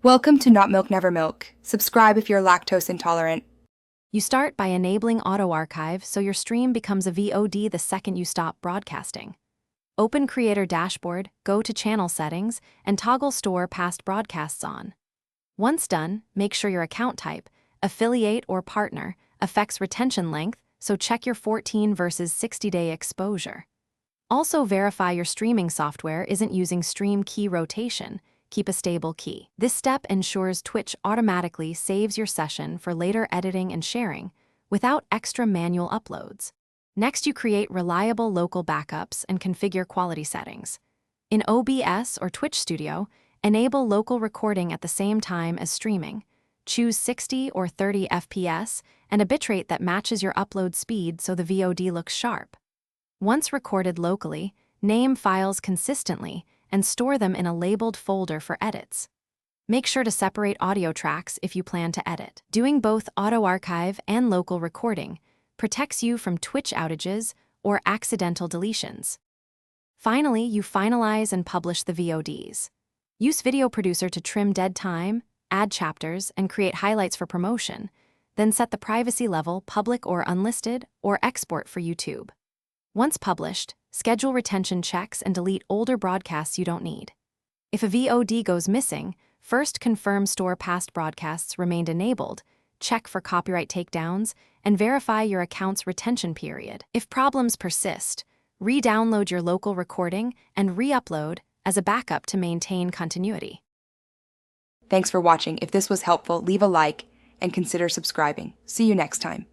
Welcome to Not Milk Never Milk. Subscribe if you're lactose intolerant. You start by enabling auto archive so your stream becomes a VOD the second you stop broadcasting. Open Creator Dashboard, go to Channel Settings, and toggle Store Past Broadcasts on. Once done, make sure your account type, affiliate or partner, affects retention length, so check your 14 versus 60-day exposure. Also verify your streaming software isn't using stream key rotation. Keep a stable key. This step ensures Twitch automatically saves your session for later editing and sharing without extra manual uploads. Next, you create reliable local backups and configure quality settings. In OBS or Twitch Studio, enable local recording at the same time as streaming. Choose 60 or 30 FPS and a bitrate that matches your upload speed so the VOD looks sharp. Once recorded locally, name files consistently and store them in a labeled folder for edits. Make sure to separate audio tracks if you plan to edit. Doing both auto archive and local recording protects you from Twitch outages or accidental deletions. Finally, you finalize and publish the VODs. Use Video Producer to trim dead time, add chapters, and create highlights for promotion. Then set the privacy level public or unlisted, or export for YouTube. Once published, schedule retention checks and delete older broadcasts you don't need. If a VOD goes missing, first confirm store past broadcasts remained enabled, check for copyright takedowns, and verify your account's retention period. If problems persist, re-download your local recording and re-upload as a backup to maintain continuity. Thanks for watching. If this was helpful, leave a like and consider subscribing. See you next time.